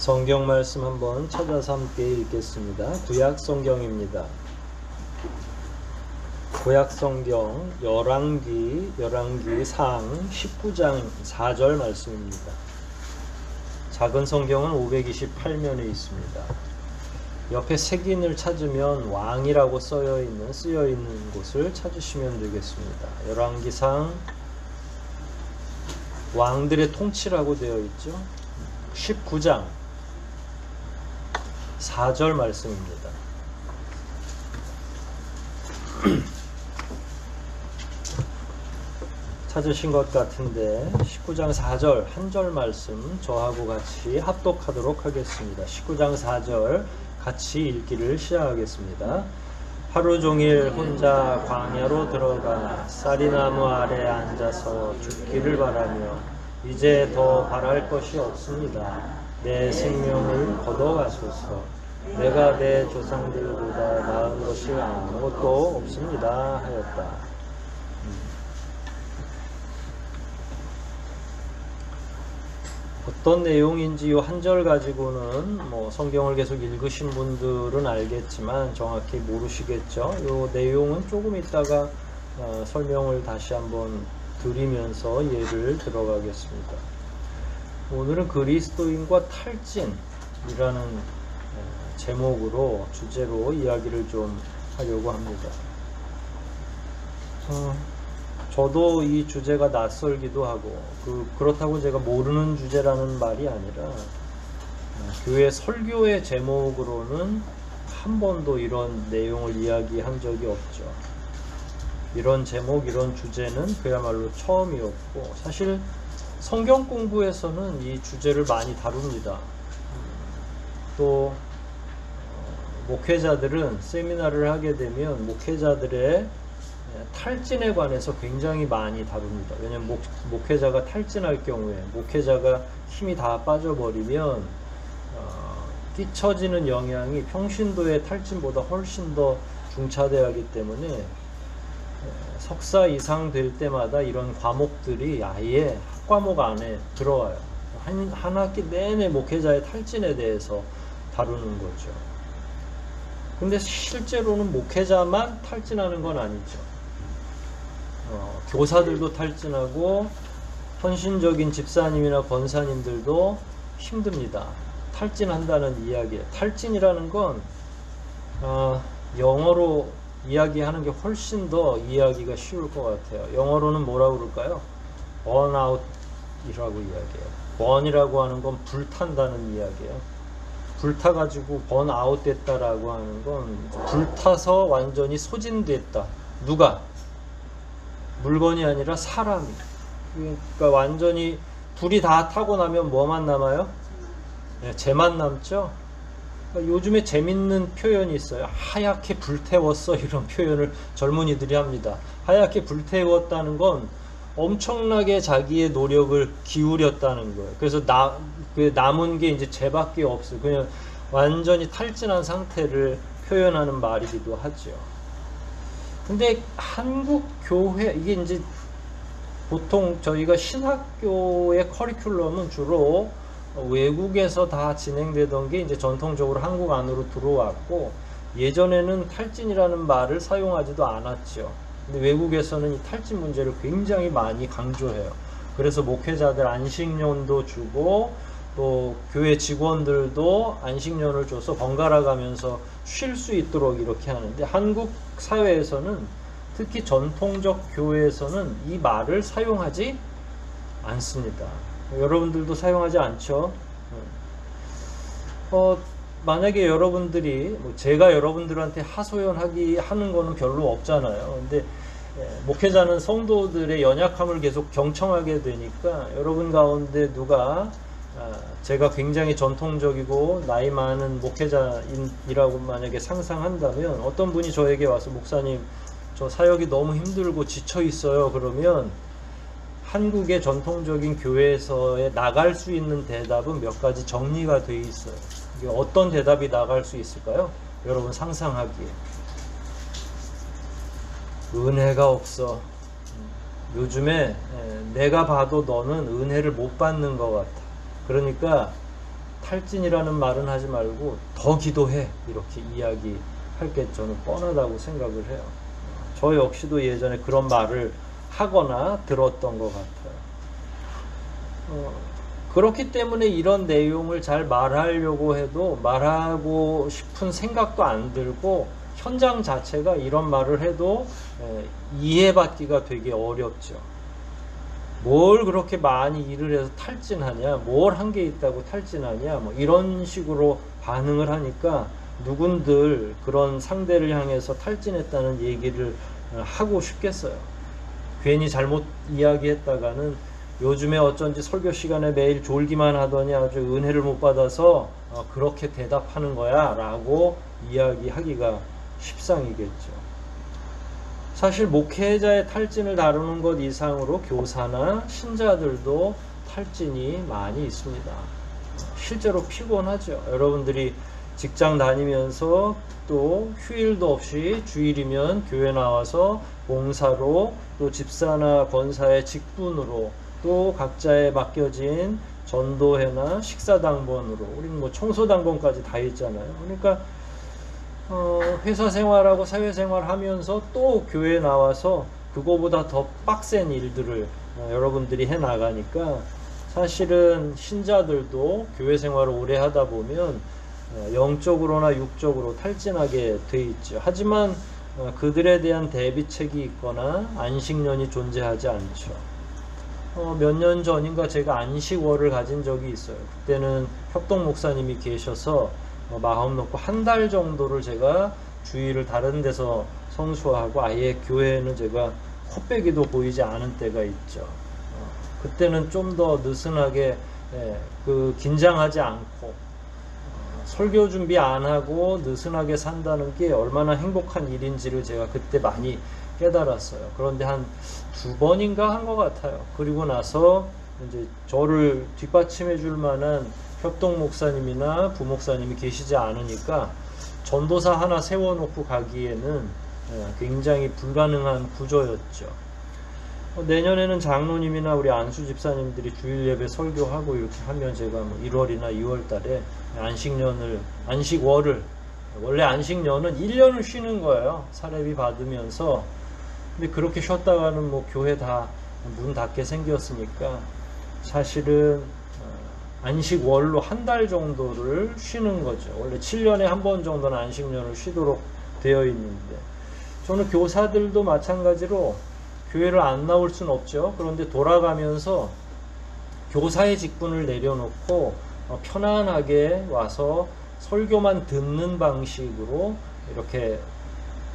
성경 말씀 한번 찾아서 함께 읽겠습니다. 구약 성경입니다. 구약 성경 열왕기상 19장 4절 말씀입니다. 작은 성경은 528면에 있습니다. 옆에 색인을 찾으면 왕이라고 쓰여 있는 곳을 찾으시면 되겠습니다. 열왕기상 왕들의 통치라고 되어 있죠. 19장 4절 말씀입니다. 찾으신 것 같은데 19장 4절 한 절 말씀 저하고 같이 합독하도록 하겠습니다. 19장 4절 같이 읽기를 시작하겠습니다. 하루 종일 혼자 광야로 들어가 쌀이나무 아래 앉아서 죽기를 바라며 이제 더 바랄 것이 없습니다. 내 생명을 걷어가소서. 내가 내 조상들보다 나은 것이 아무것도 없습니다 하였다. 어떤 내용인지 이 한 절 가지고는 성경을 계속 읽으신 분들은 알겠지만 정확히 모르시겠죠. 이 내용은 조금 있다가 설명을 다시 한번 드리면서 예를 들어가겠습니다. 오늘은 그리스도인과 탈진이라는 제목으로 주제로 이야기를 좀 하려고 합니다. 저도 이 주제가 낯설기도 하고 그렇다고 제가 모르는 주제라는 말이 아니라 교회 설교의 제목으로는 한 번도 이런 내용을 이야기한 적이 없죠. 이런 제목, 이런 주제는 그야말로 처음이었고 사실 성경 공부에서는 이 주제를 많이 다룹니다. 또 목회자들은 세미나를 하게 되면 목회자들의 탈진에 관해서 굉장히 많이 다룹니다. 왜냐하면 목회자가 탈진할 경우에 목회자가 힘이 다 빠져버리면 끼쳐지는 영향이 평신도의 탈진보다 훨씬 더 중차대하기 하기 때문에 석사 이상 될 때마다 이런 과목들이 아예 학과목 안에 들어와요. 한 학기 내내 목회자의 탈진에 대해서 다루는 거죠. 근데 실제로는 목회자만 탈진하는 건 아니죠. 교사들도 탈진하고 헌신적인 집사님이나 권사님들도 힘듭니다. 탈진한다는 이야기예요. 탈진이라는 건 영어로 이야기하는 게 훨씬 더 이해하기가 쉬울 것 같아요. 영어로는 뭐라고 그럴까요? burnout이라고 이야기해요. burn이라고 하는 건 불탄다는 이야기예요. 불타가지고 번아웃 됐다라고 하는 건 불타서 완전히 소진됐다. 누가? 물건이 아니라 사람이. 그러니까 완전히 불이 다 타고 나면 뭐만 남아요? 재만 남죠? 그러니까 요즘에 재밌는 표현이 있어요. 하얗게 불태웠어, 이런 표현을 젊은이들이 합니다. 하얗게 불태웠다는 건 엄청나게 자기의 노력을 기울였다는 거예요. 그래서 남은 게 이제 재밖에 없어요. 그냥 완전히 탈진한 상태를 표현하는 말이기도 하죠. 근데 한국 교회, 이게 이제 보통 저희가 신학교의 커리큘럼은 주로 외국에서 다 진행되던 게 이제 전통적으로 한국 안으로 들어왔고, 예전에는 탈진이라는 말을 사용하지도 않았죠. 근데 외국에서는 이 탈진 문제를 굉장히 많이 강조해요. 그래서 목회자들 안식년도 주고 또 교회 직원들도 안식년을 줘서 번갈아 가면서 쉴 수 있도록 이렇게 하는데, 한국 사회에서는 특히 전통적 교회에서는 이 말을 사용하지 않습니다. 여러분들도 사용하지 않죠? 만약에 여러분들이 제가 여러분들한테 하소연하는 거는 별로 없잖아요. 근데 목회자는 성도들의 연약함을 계속 경청하게 되니까 여러분 가운데 누가 제가 굉장히 전통적이고 나이 많은 목회자이라고 만약에 상상한다면, 어떤 분이 저에게 와서 목사님 저 사역이 너무 힘들고 지쳐 있어요 그러면 한국의 전통적인 교회에서 나갈 수 있는 대답은 몇 가지 정리가 돼 있어요. 이게 어떤 대답이 나갈 수 있을까요? 여러분 상상하기에 은혜가 없어. 요즘에 내가 봐도 너는 은혜를 못 받는 것 같아. 그러니까 탈진이라는 말은 하지 말고 더 기도해, 이렇게 이야기할 게 저는 뻔하다고 생각을 해요. 저 역시도 예전에 그런 말을 하거나 들었던 것 같아요. 그렇기 때문에 이런 내용을 잘 말하려고 해도 말하고 싶은 생각도 안 들고, 현장 자체가 이런 말을 해도 이해받기가 되게 어렵죠. 뭘 그렇게 많이 일을 해서 탈진하냐, 뭘 한 게 있다고 탈진하냐, 뭐 이런 식으로 반응을 하니까 누군들 그런 상대를 향해서 탈진했다는 얘기를 하고 싶겠어요. 괜히 잘못 이야기했다가는 요즘에 어쩐지 설교 시간에 매일 졸기만 하더니 아주 은혜를 못 받아서 그렇게 대답하는 거야 라고 이야기하기가 십상이겠죠. 사실 목회자의 탈진을 다루는 것 이상으로 교사나 신자들도 탈진이 많이 있습니다. 실제로 피곤하죠. 여러분들이 직장 다니면서 또 휴일도 없이 주일이면 교회 나와서 봉사로, 또 집사나 권사의 직분으로, 또 각자의 맡겨진 전도회나 식사당번으로, 우리는 뭐 청소당번까지 다 있잖아요. 그러니까 회사 생활하고 사회생활 하면서 또 교회 나와서 그거보다 더 빡센 일들을 여러분들이 해 나가니까, 사실은 신자들도 교회 생활을 오래 하다 보면 영적으로나 육적으로 탈진하게 돼 있죠. 하지만 그들에 대한 대비책이 있거나 안식년이 존재하지 않죠. 몇 년 전인가 제가 안식월을 가진 적이 있어요. 그때는 협동 목사님이 계셔서 마음 놓고 한 달 정도를 제가 주일을 다른 데서 성수하고 아예 교회에는 제가 코빼기도 보이지 않은 때가 있죠. 그때는 좀 더 느슨하게 긴장하지 않고 설교 준비 안 하고 느슨하게 산다는 게 얼마나 행복한 일인지를 제가 그때 많이 깨달았어요. 그런데 한 2번인가 한 것 같아요. 그리고 나서 이제 저를 뒷받침해 줄 만한 협동 목사님이나 부목사님이 계시지 않으니까 전도사 하나 세워놓고 가기에는 굉장히 불가능한 구조였죠. 내년에는 장로님이나 우리 안수 집사님들이 주일 예배 설교하고 이렇게 하면 제가 뭐 1월이나 2월 달에 안식월을, 원래 안식년은 1년을 쉬는 거예요. 사례비 받으면서. 근데 그렇게 쉬었다가는 뭐 교회 다 문 닫게 생겼으니까 사실은 안식월로 한 달 정도를 쉬는 거죠. 원래 7년에 한 번 정도는 안식년을 쉬도록 되어 있는데, 저는 교사들도 마찬가지로 교회를 안 나올 수는 없죠. 그런데 돌아가면서 교사의 직분을 내려놓고 편안하게 와서 설교만 듣는 방식으로 이렇게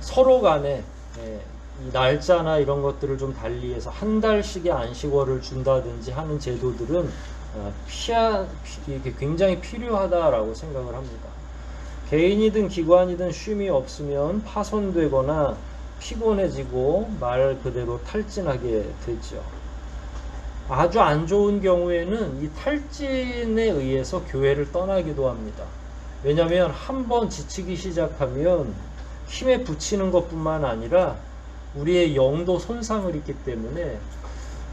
서로 간에 이 날짜나 이런 것들을 좀 달리해서 한 달씩의 안식월을 준다든지 하는 제도들은 이게 굉장히 필요하다라고 생각을 합니다. 개인이든 기관이든 쉼이 없으면 파손되거나 피곤해지고 말 그대로 탈진하게 되죠. 아주 안 좋은 경우에는 이 탈진에 의해서 교회를 떠나기도 합니다. 왜냐하면 한번 지치기 시작하면 힘에 부치는 것뿐만 아니라 우리의 영도 손상을 입기 때문에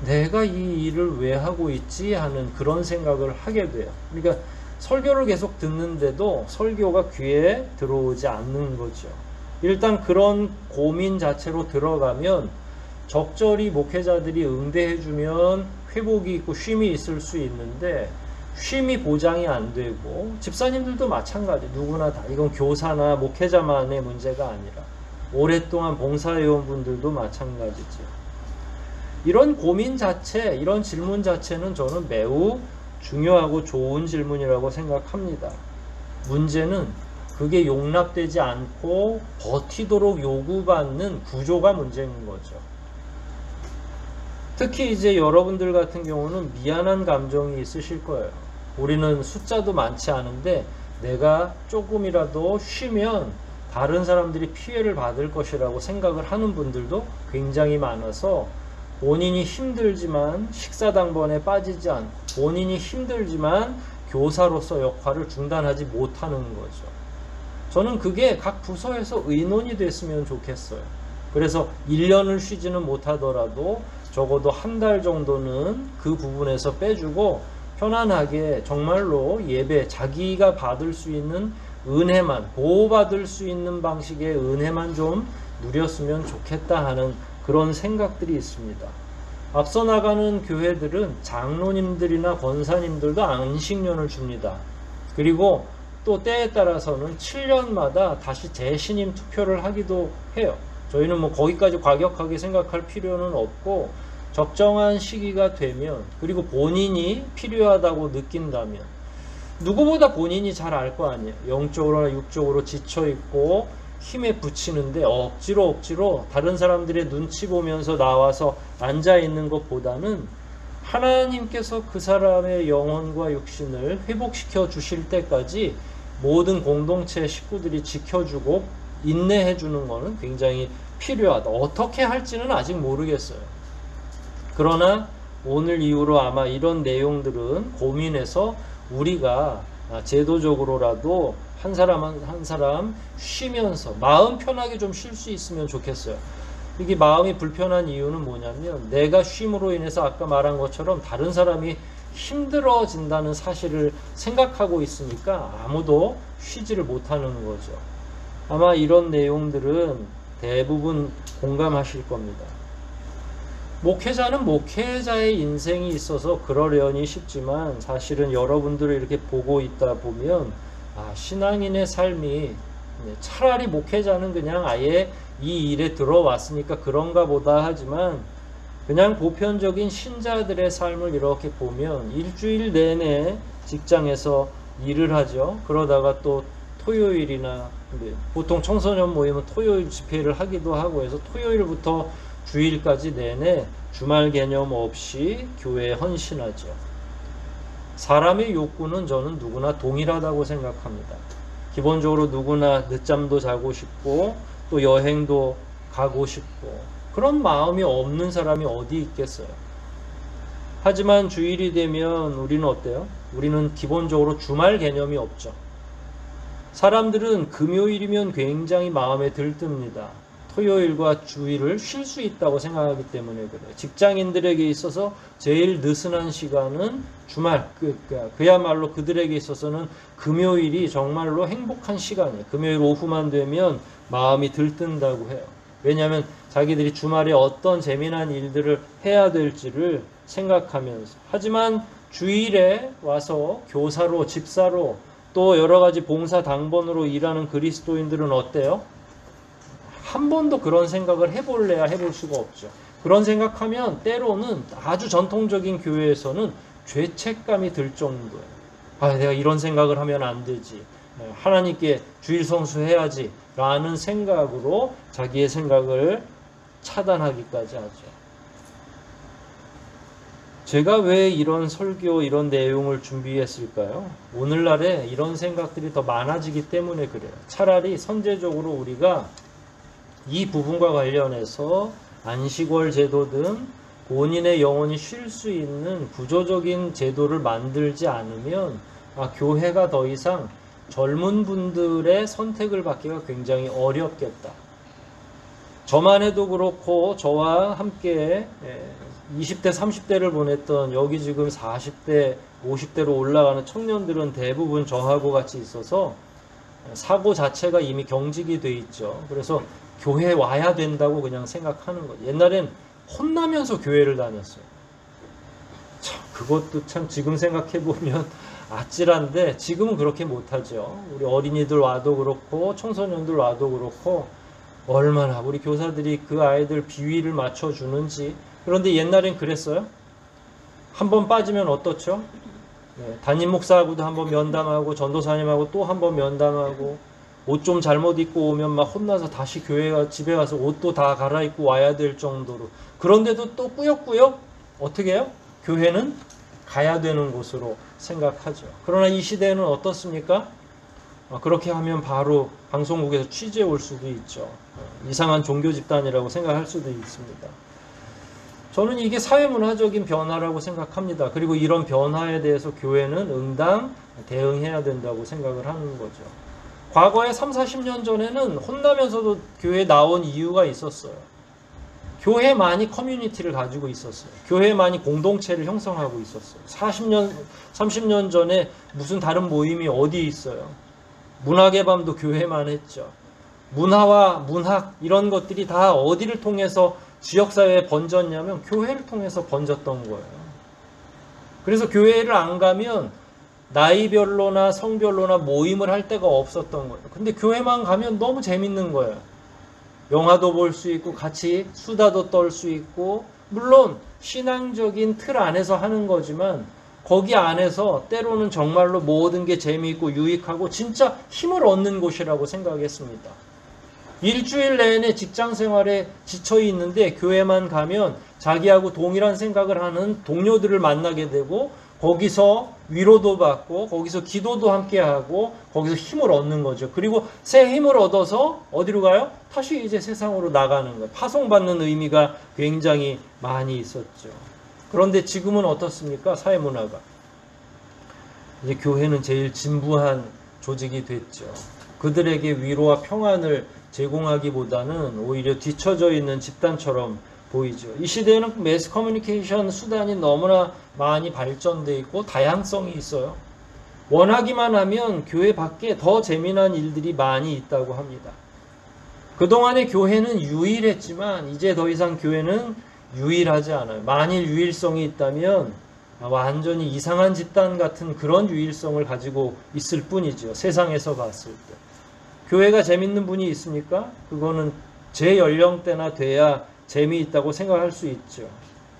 내가 이 일을 왜 하고 있지 하는 그런 생각을 하게 돼요. 그러니까 설교를 계속 듣는데도 설교가 귀에 들어오지 않는 거죠. 일단 그런 고민 자체로 들어가면 적절히 목회자들이 응대해주면 회복이 있고 쉼이 있을 수 있는데, 쉼이 보장이 안 되고, 집사님들도 마찬가지, 누구나 다, 이건 교사나 목회자만의 문제가 아니라 오랫동안 봉사회원분들도 마찬가지죠. 이런 고민 자체, 이런 질문 자체는 저는 매우 중요하고 좋은 질문이라고 생각합니다. 문제는 그게 용납되지 않고 버티도록 요구받는 구조가 문제인 거죠. 특히 이제 여러분들 같은 경우는 미안한 감정이 있으실 거예요. 우리는 숫자도 많지 않은데 내가 조금이라도 쉬면 다른 사람들이 피해를 받을 것이라고 생각을 하는 분들도 굉장히 많아서, 본인이 힘들지만 식사당번에 빠지지 않고, 본인이 힘들지만 교사로서 역할을 중단하지 못하는 거죠. 저는 그게 각 부서에서 의논이 됐으면 좋겠어요. 그래서 1년을 쉬지는 못하더라도 적어도 한 달 정도는 그 부분에서 빼주고 편안하게 정말로 예배, 자기가 받을 수 있는 은혜만, 보호받을 수 있는 방식의 은혜만 좀 누렸으면 좋겠다 하는 그런 생각들이 있습니다. 앞서 나가는 교회들은 장로님들이나 권사님들도 안식년을 줍니다. 그리고 또 때에 따라서는 7년마다 다시 재신임 투표를 하기도 해요. 저희는 뭐 거기까지 과격하게 생각할 필요는 없고, 적정한 시기가 되면, 그리고 본인이 필요하다고 느낀다면, 누구보다 본인이 잘 알 거 아니에요. 영적으로나 육적으로 지쳐있고 힘에 부치는데 억지로 다른 사람들의 눈치 보면서 나와서 앉아있는 것보다는 하나님께서 그 사람의 영혼과 육신을 회복시켜 주실 때까지 모든 공동체 식구들이 지켜주고 인내해 주는 것은 굉장히 필요하다. 어떻게 할지는 아직 모르겠어요. 그러나 오늘 이후로 아마 이런 내용들은 고민해서 우리가 제도적으로라도 한 사람 한 사람 쉬면서 마음 편하게 좀 쉴 수 있으면 좋겠어요. 이게 마음이 불편한 이유는 뭐냐면, 내가 쉼으로 인해서 아까 말한 것처럼 다른 사람이 힘들어진다는 사실을 생각하고 있으니까 아무도 쉬지를 못하는 거죠. 아마 이런 내용들은 대부분 공감하실 겁니다. 목회자는 목회자의 인생이 있어서 그러려니 쉽지만, 사실은 여러분들을 이렇게 보고 있다 보면 신앙인의 삶이, 차라리 목회자는 그냥 아예 이 일에 들어왔으니까 그런가 보다 하지만, 그냥 보편적인 신자들의 삶을 이렇게 보면 일주일 내내 직장에서 일을 하죠. 그러다가 또 토요일이나, 보통 청소년 모임은 토요일 집회를 하기도 하고 해서 토요일부터 주일까지 내내 주말 개념 없이 교회에 헌신하죠. 사람의 욕구는 저는 누구나 동일하다고 생각합니다. 기본적으로 누구나 늦잠도 자고 싶고 또 여행도 가고 싶고, 그런 마음이 없는 사람이 어디 있겠어요. 하지만 주일이 되면 우리는 어때요? 우리는 기본적으로 주말 개념이 없죠. 사람들은 금요일이면 굉장히 마음에 들뜹니다. 토요일과 주일을 쉴 수 있다고 생각하기 때문에 그래요. 직장인들에게 있어서 제일 느슨한 시간은 주말, 그야말로 그들에게 있어서는 금요일이 정말로 행복한 시간이에요. 금요일 오후만 되면 마음이 들뜬다고 해요. 왜냐하면 자기들이 주말에 어떤 재미난 일들을 해야 될지를 생각하면서. 하지만 주일에 와서 교사로, 집사로, 또 여러 가지 봉사 당번으로 일하는 그리스도인들은 어때요? 한 번도 그런 생각을 해볼래야 해볼 수가 없죠. 그런 생각하면 때로는 아주 전통적인 교회에서는 죄책감이 들 정도예요. 내가 이런 생각을 하면 안 되지. 하나님께 주일 성수해야지 라는 생각으로 자기의 생각을 차단하기까지 하죠. 제가 왜 이런 설교, 이런 내용을 준비했을까요? 오늘날에 이런 생각들이 더 많아지기 때문에 그래요. 차라리 선제적으로 우리가 이 부분과 관련해서 안식월 제도 등 본인의 영혼이 쉴 수 있는 구조적인 제도를 만들지 않으면 교회가 더 이상 젊은 분들의 선택을 받기가 굉장히 어렵겠다. 저만 해도 그렇고 저와 함께 20대, 30대를 보냈던 여기 지금 40대, 50대로 올라가는 청년들은 대부분 저하고 같이 있어서 사고 자체가 이미 경직이 돼 있죠. 그래서 교회에 와야 된다고 그냥 생각하는 거죠. 옛날엔 혼나면서 교회를 다녔어요. 참, 그것도 참 지금 생각해보면 아찔한데 지금은 그렇게 못하죠. 우리 어린이들 와도 그렇고 청소년들 와도 그렇고 얼마나 우리 교사들이 그 아이들 비위를 맞춰주는지. 그런데 옛날엔 그랬어요. 한번 빠지면 어떻죠? 담임 목사하고도 한번 면담하고 전도사님하고 또 한번 면담하고, 옷 좀 잘못 입고 오면 막 혼나서 다시 집에 가서 옷도 다 갈아입고 와야 될 정도로. 그런데도 또 꾸역꾸역 어떻게 해요? 교회는 가야 되는 곳으로 생각하죠. 그러나 이 시대는 어떻습니까? 그렇게 하면 바로 방송국에서 취재 올 수도 있죠. 이상한 종교 집단이라고 생각할 수도 있습니다. 저는 이게 사회문화적인 변화라고 생각합니다. 그리고 이런 변화에 대해서 교회는 응당 대응해야 된다고 생각을 하는 거죠. 과거에 30, 40년 전에는 혼나면서도 교회에 나온 이유가 있었어요. 교회만이 커뮤니티를 가지고 있었어요. 교회만이 공동체를 형성하고 있었어요. 40년, 30년 전에 무슨 다른 모임이 어디 있어요? 문학의 밤도 교회만 했죠. 문화와 문학 이런 것들이 다 어디를 통해서 지역사회에 번졌냐면 교회를 통해서 번졌던 거예요. 그래서 교회를 안 가면 나이별로나 성별로나 모임을 할 데가 없었던 거예요. 근데 교회만 가면 너무 재밌는 거예요. 영화도 볼 수 있고 같이 수다도 떨 수 있고, 물론 신앙적인 틀 안에서 하는 거지만 거기 안에서 때로는 정말로 모든 게 재미있고 유익하고 진짜 힘을 얻는 곳이라고 생각했습니다. 일주일 내내 직장 생활에 지쳐 있는데 교회만 가면 자기하고 동일한 생각을 하는 동료들을 만나게 되고, 거기서 위로도 받고 거기서 기도도 함께 하고 거기서 힘을 얻는 거죠. 그리고 새 힘을 얻어서 어디로 가요? 다시 이제 세상으로 나가는 거예요. 파송받는 의미가 굉장히 많이 있었죠. 그런데 지금은 어떻습니까? 사회문화가. 이제 교회는 제일 진부한 조직이 됐죠. 그들에게 위로와 평안을 제공하기보다는 오히려 뒤처져 있는 집단처럼 보이죠. 이 시대에는 매스 커뮤니케이션 수단이 너무나 많이 발전되어 있고 다양성이 있어요. 원하기만 하면 교회 밖에 더 재미난 일들이 많이 있다고 합니다. 그동안의 교회는 유일했지만 이제 더 이상 교회는 유일하지 않아요. 만일 유일성이 있다면 완전히 이상한 집단 같은 그런 유일성을 가지고 있을 뿐이죠. 세상에서 봤을 때. 교회가 재밌는 분이 있습니까? 그거는 제 연령대나 돼야 재미있다고 생각할 수 있죠.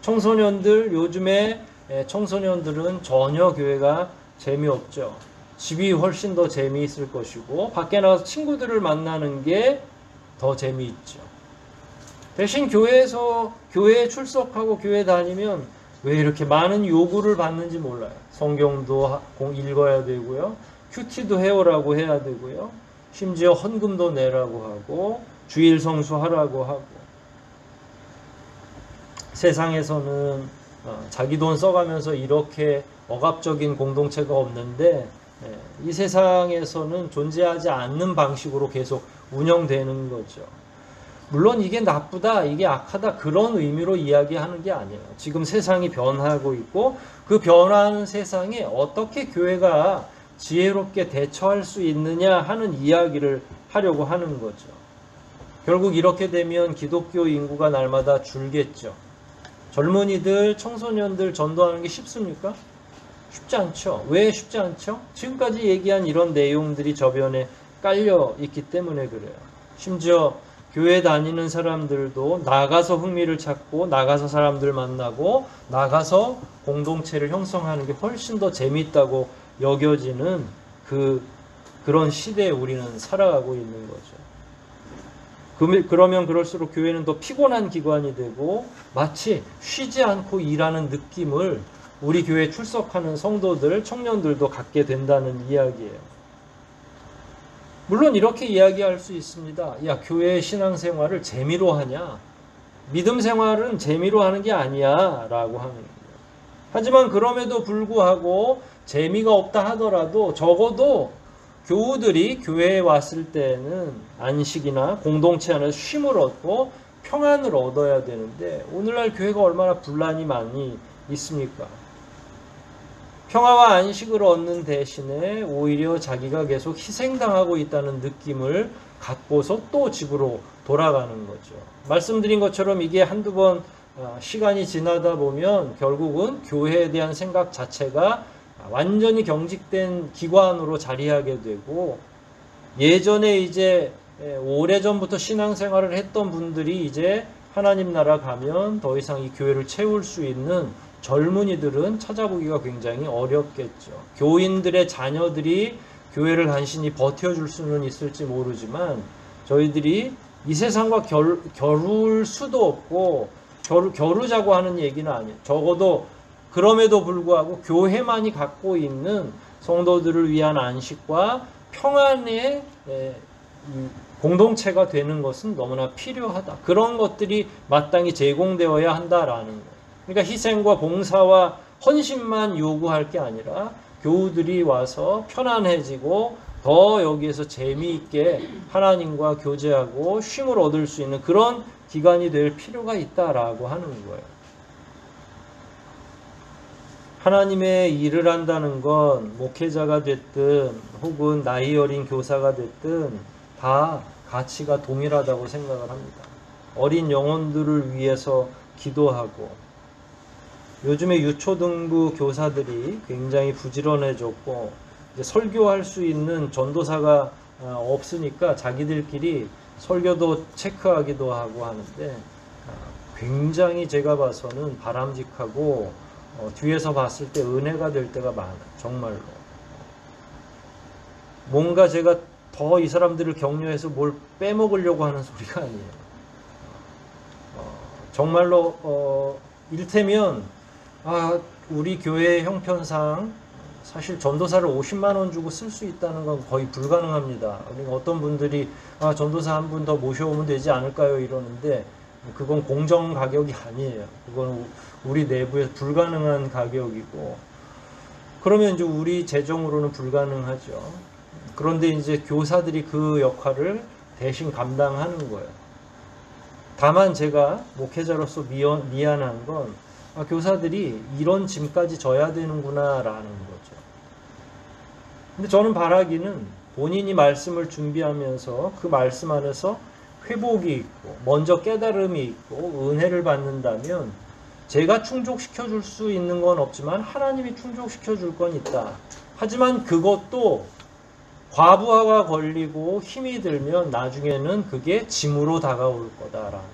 청소년들, 요즘에 청소년들은 전혀 교회가 재미없죠. 집이 훨씬 더 재미있을 것이고 밖에 나가서 친구들을 만나는 게 더 재미있죠. 대신 교회에 출석하고 교회 다니면 왜 이렇게 많은 요구를 받는지 몰라요. 성경도 읽어야 되고요. 큐티도 해오라고 해야 되고요. 심지어 헌금도 내라고 하고 주일 성수하라고 하고. 세상에서는 자기 돈 써가면서 이렇게 억압적인 공동체가 없는데 이 세상에서는 존재하지 않는 방식으로 계속 운영되는 거죠. 물론 이게 나쁘다, 이게 악하다 그런 의미로 이야기하는 게 아니에요. 지금 세상이 변하고 있고 그 변화하는 세상에 어떻게 교회가 지혜롭게 대처할 수 있느냐 하는 이야기를 하려고 하는 거죠. 결국 이렇게 되면 기독교 인구가 날마다 줄겠죠. 젊은이들, 청소년들 전도하는 게 쉽습니까? 쉽지 않죠. 왜 쉽지 않죠? 지금까지 얘기한 이런 내용들이 저변에 깔려 있기 때문에 그래요. 심지어 교회 다니는 사람들도 나가서 흥미를 찾고 나가서 사람들 만나고 나가서 공동체를 형성하는 게 훨씬 더 재미있다고 여겨지는 그런 시대에 우리는 살아가고 있는 거죠. 그러면 그럴수록 교회는 더 피곤한 기관이 되고 마치 쉬지 않고 일하는 느낌을 우리 교회에 출석하는 성도들, 청년들도 갖게 된다는 이야기예요. 물론 이렇게 이야기할 수 있습니다. 야, 교회의 신앙생활을 재미로 하냐? 믿음 생활은 재미로 하는 게 아니야 라고 하는 거예요. 하지만 그럼에도 불구하고 재미가 없다 하더라도 적어도 교우들이 교회에 왔을 때는 안식이나 공동체 안에서 쉼을 얻고 평안을 얻어야 되는데 오늘날 교회가 얼마나 분란이 많이 있습니까? 평화와 안식을 얻는 대신에 오히려 자기가 계속 희생당하고 있다는 느낌을 갖고서 또 집으로 돌아가는 거죠. 말씀드린 것처럼 이게 한두 번 시간이 지나다 보면 결국은 교회에 대한 생각 자체가 완전히 경직된 기관으로 자리하게 되고 예전에 이제 오래전부터 신앙생활을 했던 분들이 이제 하나님 나라 가면 더 이상 이 교회를 채울 수 있는 젊은이들은 찾아보기가 굉장히 어렵겠죠. 교인들의 자녀들이 교회를 간신히 버텨줄 수는 있을지 모르지만 저희들이 이 세상과 겨룰 수도 없고 겨루자고 하는 얘기는 아니에요. 적어도 그럼에도 불구하고 교회만이 갖고 있는 성도들을 위한 안식과 평안의 공동체가 되는 것은 너무나 필요하다. 그런 것들이 마땅히 제공되어야 한다라는 거예요. 그러니까 희생과 봉사와 헌신만 요구할 게 아니라 교우들이 와서 편안해지고 더 여기에서 재미있게 하나님과 교제하고 쉼을 얻을 수 있는 그런 기간이 될 필요가 있다라고 하는 거예요. 하나님의 일을 한다는 건 목회자가 됐든 혹은 나이 어린 교사가 됐든 다 가치가 동일하다고 생각을 합니다. 어린 영혼들을 위해서 기도하고, 요즘에 유초등부 교사들이 굉장히 부지런해졌고 이제 설교할 수 있는 전도사가 없으니까 자기들끼리 설교도 체크하기도 하고 하는데 굉장히 제가 봐서는 바람직하고 뒤에서 봤을 때 은혜가 될 때가 많아요. 정말로. 뭔가 제가 더 이 사람들을 격려해서 뭘 빼먹으려고 하는 소리가 아니에요. 정말로 이를테면 우리 교회 형편상 사실 전도사를 50만 원 주고 쓸 수 있다는 건 거의 불가능합니다. 그러니까 어떤 분들이 전도사 한 분 더 모셔오면 되지 않을까요? 이러는데 그건 공정 가격이 아니에요. 그건 우리 내부에서 불가능한 가격이고, 그러면 이제 우리 재정으로는 불가능하죠. 그런데 이제 교사들이 그 역할을 대신 감당하는 거예요. 다만 제가 목회자로서 미안한 건 교사들이 이런 짐까지 져야 되는구나 라는 거죠. 근데 저는 바라기는 본인이 말씀을 준비하면서 그 말씀 안에서 회복이 있고 먼저 깨달음이 있고 은혜를 받는다면 제가 충족시켜 줄 수 있는 건 없지만 하나님이 충족시켜 줄 건 있다. 하지만 그것도 과부하가 걸리고 힘이 들면 나중에는 그게 짐으로 다가올 거다라는 거예요.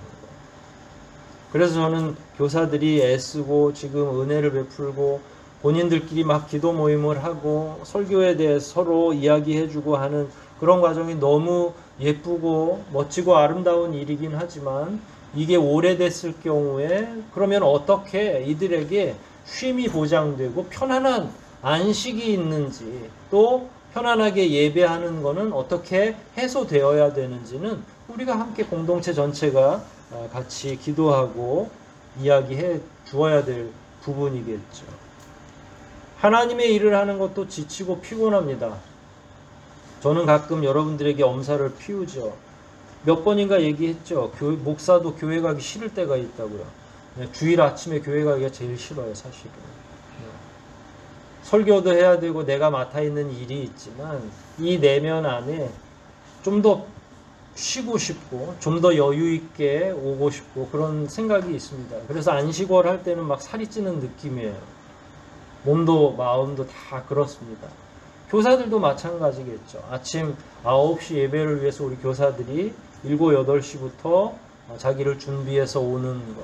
그래서 저는 교사들이 애쓰고 지금 은혜를 베풀고 본인들끼리 막 기도 모임을 하고 설교에 대해서 서로 이야기해주고 하는 그런 과정이 너무 예쁘고 멋지고 아름다운 일이긴 하지만 이게 오래됐을 경우에 그러면 어떻게 이들에게 쉼이 보장되고 편안한 안식이 있는지, 또 편안하게 예배하는 것은 어떻게 해소되어야 되는지는 우리가 함께 공동체 전체가 같이 기도하고 이야기해 주어야 될 부분이겠죠. 하나님의 일을 하는 것도 지치고 피곤합니다. 저는 가끔 여러분들에게 엄살을 피우죠. 몇 번인가 얘기했죠. 목사도 교회 가기 싫을 때가 있다고요. 주일 아침에 교회 가기가 제일 싫어요, 사실은. 설교도 해야 되고 내가 맡아 있는 일이 있지만 이 내면 안에 좀 더 쉬고 싶고 좀 더 여유 있게 오고 싶고 그런 생각이 있습니다. 그래서 안식월 할 때는 막 살이 찌는 느낌이에요. 몸도 마음도 다 그렇습니다. 교사들도 마찬가지겠죠. 아침 9시 예배를 위해서 우리 교사들이 7, 8시부터 자기를 준비해서 오는 것.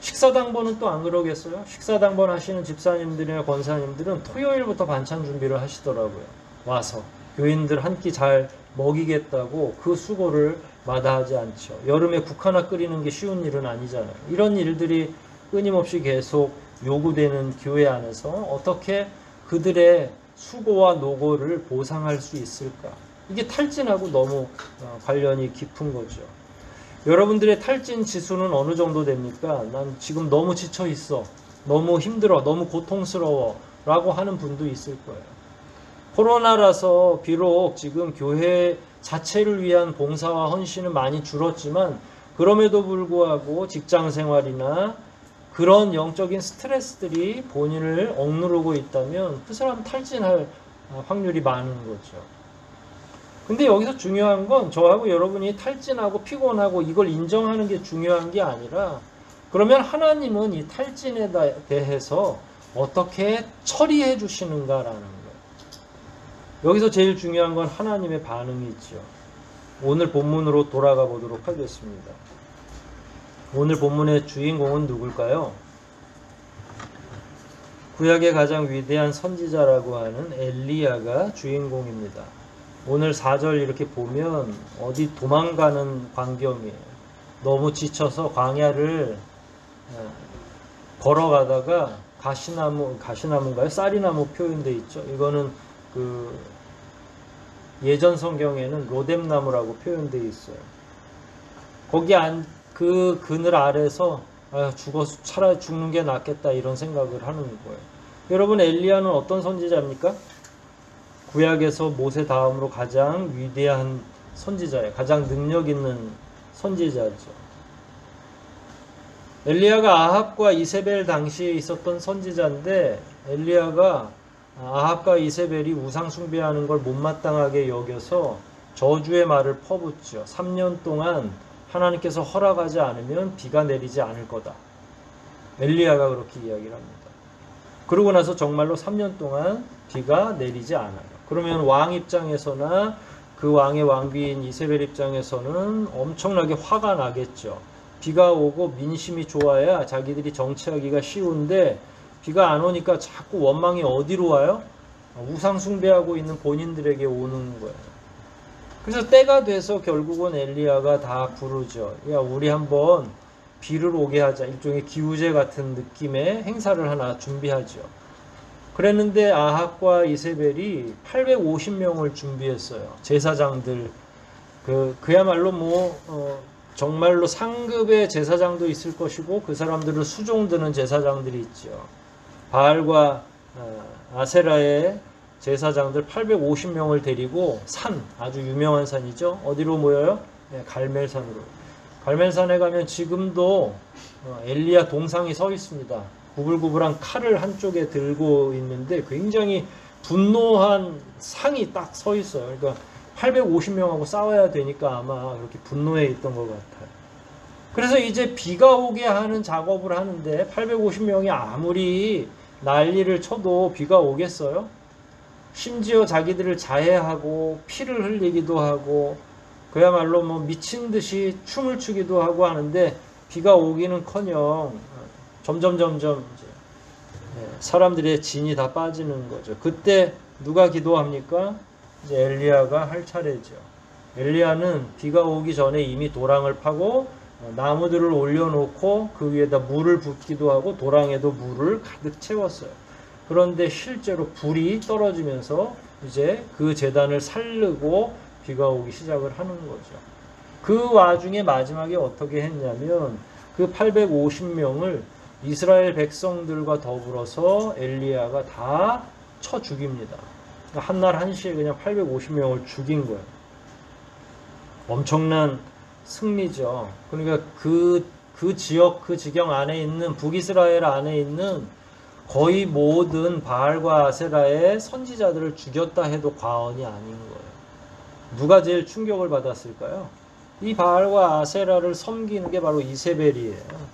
식사당번은 또 안 그러겠어요? 식사당번 하시는 집사님들이나 권사님들은 토요일부터 반찬 준비를 하시더라고요. 와서 교인들 한 끼 잘 먹이겠다고 그 수고를 마다하지 않죠. 여름에 국 하나 끓이는 게 쉬운 일은 아니잖아요. 이런 일들이 끊임없이 계속 요구되는 교회 안에서 어떻게 그들의 수고와 노고를 보상할 수 있을까? 이게 탈진하고 너무 관련이 깊은 거죠. 여러분들의 탈진 지수는 어느 정도 됩니까? 난 지금 너무 지쳐 있어, 너무 힘들어, 너무 고통스러워 라고 하는 분도 있을 거예요. 코로나라서 비록 지금 교회 자체를 위한 봉사와 헌신은 많이 줄었지만 그럼에도 불구하고 직장 생활이나 그런 영적인 스트레스들이 본인을 억누르고 있다면 그 사람 탈진할 확률이 많은 거죠. 근데 여기서 중요한 건 저하고 여러분이 탈진하고 피곤하고 이걸 인정하는 게 중요한 게 아니라, 그러면 하나님은 이 탈진에 대해서 어떻게 처리해 주시는가라는 거예요. 여기서 제일 중요한 건 하나님의 반응이 있죠. 오늘 본문으로 돌아가 보도록 하겠습니다. 오늘 본문의 주인공은 누굴까요? 구약의 가장 위대한 선지자라고 하는 엘리야가 주인공입니다. 오늘 4절 이렇게 보면 어디 도망가는 광경이에요. 너무 지쳐서 광야를 걸어가다가 가시나무인가요? 쌀이나무 표현되어 있죠. 이거는 그 예전 성경에는 로뎀나무라고 표현되어 있어요. 거기 그 그늘 아래서 죽어서 차라리 죽는 게 낫겠다 이런 생각을 하는 거예요. 여러분, 엘리야는 어떤 선지자입니까? 구약에서 모세 다음으로 가장 위대한 선지자예요. 가장 능력 있는 선지자죠. 엘리야가 아합과 이세벨 당시에 있었던 선지자인데, 엘리야가 아합과 이세벨이 우상 숭배하는 걸 못마땅하게 여겨서 저주의 말을 퍼붓죠. 3년 동안 하나님께서 허락하지 않으면 비가 내리지 않을 거다. 엘리야가 그렇게 이야기를 합니다. 그러고 나서 정말로 3년 동안 비가 내리지 않아요. 그러면 왕 입장에서나 그 왕의 왕비인 이세벨 입장에서는 엄청나게 화가 나겠죠. 비가 오고 민심이 좋아야 자기들이 정치하기가 쉬운데, 비가 안 오니까 자꾸 원망이 어디로 와요? 우상 숭배하고 있는 본인들에게 오는 거예요. 그래서 때가 돼서 결국은 엘리야가 다 부르죠. 야, 우리 한번 비를 오게 하자. 일종의 기우제 같은 느낌의 행사를 하나 준비하죠. 그랬는데 아합과 이세벨이 850명을 준비했어요. 제사장들. 그야말로 정말로 상급의 제사장도 있을 것이고, 그 사람들을 수종드는 제사장들이 있죠. 바알과 아세라의 제사장들 850명을 데리고 아주 유명한 산이죠. 어디로 모여요? 네, 갈멜산으로. 갈멜산에 가면 지금도 엘리야 동상이 서 있습니다. 구불구불한 칼을 한쪽에 들고 있는데 굉장히 분노한 상이 딱 서 있어요. 그러니까 850명하고 싸워야 되니까 아마 그렇게 분노해 있던 것 같아요. 그래서 이제 비가 오게 하는 작업을 하는데 850명이 아무리 난리를 쳐도 비가 오겠어요? 심지어 자기들을 자해하고 피를 흘리기도 하고 그야말로 미친 듯이 춤을 추기도 하고 하는데, 비가 오기는커녕 점점 이제 사람들의 진이 다 빠지는 거죠. 그때 누가 기도합니까? 이제 엘리야가 할 차례죠. 엘리야는 비가 오기 전에 이미 도랑을 파고 나무들을 올려놓고 그 위에다 물을 붓기도 하고 도랑에도 물을 가득 채웠어요. 그런데 실제로 불이 떨어지면서 이제 그 제단을 살르고 비가 오기 시작을 하는 거죠. 그 와중에 마지막에 어떻게 했냐면 그 850명을 이스라엘 백성들과 더불어서 엘리야가 다 쳐 죽입니다. 그러니까 한날 한시에 그냥 850명을 죽인 거예요. 엄청난 승리죠. 그러니까 그 지역, 그 지경 안에 있는 북이스라엘 안에 있는 거의 모든 바알과 아세라의 선지자들을 죽였다 해도 과언이 아닌 거예요. 누가 제일 충격을 받았을까요? 이 바알과 아세라를 섬기는 게 바로 이세벨이에요.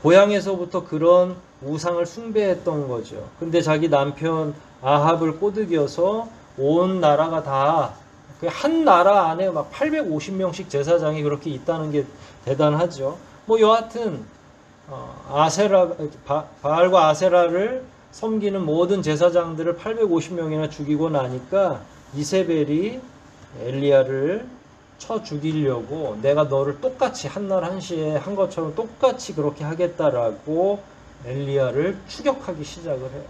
고향에서부터 그런 우상을 숭배했던 거죠. 근데 자기 남편 아합을 꼬드겨서 온 나라가 다, 한 나라 안에 막 850명씩 제사장이 그렇게 있다는 게 대단하죠. 여하튼 바알과 아세라를 섬기는 모든 제사장들을 850명이나 죽이고 나니까 이세벨이 엘리야를 쳐 죽이려고, 내가 너를 똑같이 한날 한시에 한 것처럼 똑같이 그렇게 하겠다라고 엘리야를 추격하기 시작을 해요.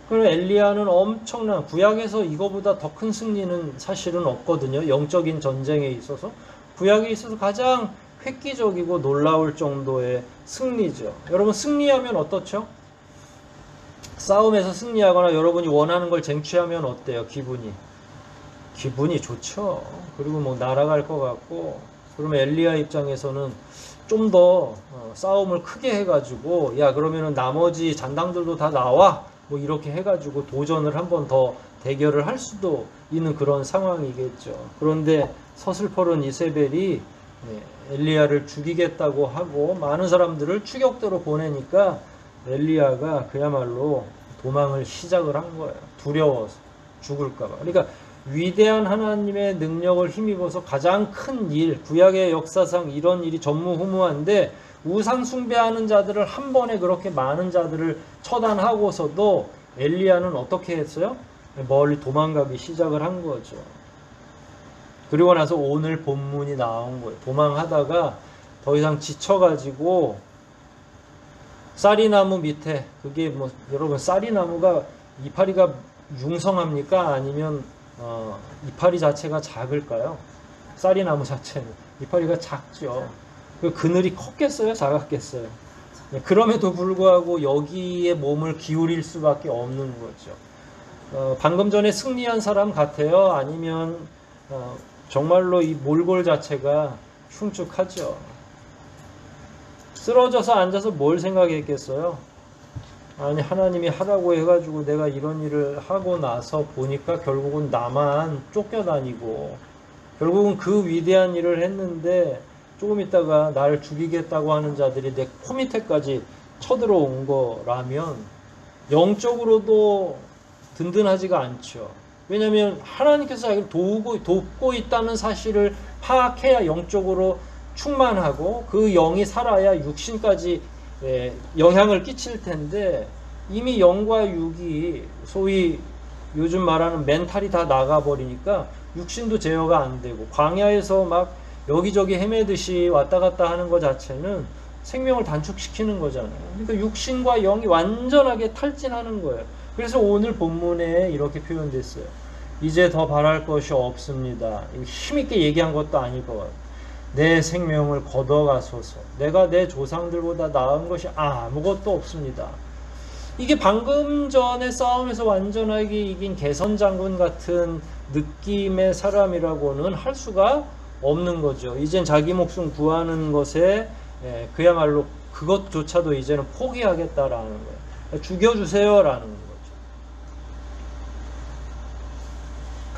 그럼 엘리야는 엄청난, 구약에서 이거보다 더 큰 승리는 사실은 없거든요. 영적인 전쟁에 있어서. 구약에 있어서 가장 획기적이고 놀라울 정도의 승리죠. 여러분, 승리하면 어떻죠? 싸움에서 승리하거나 여러분이 원하는 걸 쟁취하면 어때요? 기분이 좋죠. 그리고 날아갈 것 같고. 그러면 엘리야 입장에서는 좀 더 싸움을 크게 해가지고, 야, 그러면은 나머지 잔당들도 다 나와, 이렇게 해가지고 도전을 한 번 더 대결을 할 수도 있는 그런 상황이겠죠. 그런데 서슬퍼른 이세벨이 엘리야를 죽이겠다고 하고 많은 사람들을 추격대로 보내니까 엘리야가 그야말로 도망을 시작을 한 거예요. 두려워서 죽을까봐. 그러니까 위대한 하나님의 능력을 힘입어서 가장 큰 일, 구약의 역사상 이런 일이 전무후무한데, 우상 숭배하는 자들을 한 번에 그렇게 많은 자들을 처단하고서도 엘리야는 어떻게 했어요? 멀리 도망가기 시작을 한 거죠. 그리고 나서 오늘 본문이 나온 거예요. 도망하다가 더 이상 지쳐가지고 쌀이나무 밑에, 그게 여러분, 쌀이나무가 이파리가 융성합니까? 아니면 이파리 자체가 작을까요? 쌀이나무 자체는 이파리가 작죠. 그 그늘이 컸겠어요? 작았겠어요? 그럼에도 불구하고 여기에 몸을 기울일 수밖에 없는 거죠. 방금 전에 승리한 사람 같아요? 아니면 정말로 이 몰골 자체가 흉측하죠? 쓰러져서 앉아서 뭘 생각했겠어요? 아니 하나님이 하라고 해가지고 내가 이런 일을 하고 나서 보니까 결국은 나만 쫓겨다니고 결국은 그 위대한 일을 했는데 조금 있다가 나를 죽이겠다고 하는 자들이 내 코 밑에까지 쳐들어온 거라면 영적으로도 든든하지가 않죠. 왜냐하면 하나님께서 자기를 돕고 있다는 사실을 파악해야 영적으로 충만하고 그 영이 살아야 육신까지 영향을 끼칠 텐데 이미 영과 육이 소위 요즘 말하는 멘탈이 다 나가버리니까 육신도 제어가 안 되고 광야에서 막 여기저기 헤매듯이 왔다 갔다 하는 것 자체는 생명을 단축시키는 거잖아요. 그러니까 육신과 영이 완전하게 탈진하는 거예요. 그래서 오늘 본문에 이렇게 표현됐어요. 이제 더 바랄 것이 없습니다. 힘있게 얘기한 것도 아닐 것 같아요. 내 생명을 걷어가소서. 내가 내 조상들보다 나은 것이 아무것도 없습니다. 이게 방금 전에 싸움에서 완전하게 이긴 개선장군 같은 느낌의 사람이라고는 할 수가 없는 거죠. 이젠 자기 목숨 구하는 것에 그야말로 그것조차도 이제는 포기하겠다라는 거예요. 죽여주세요라는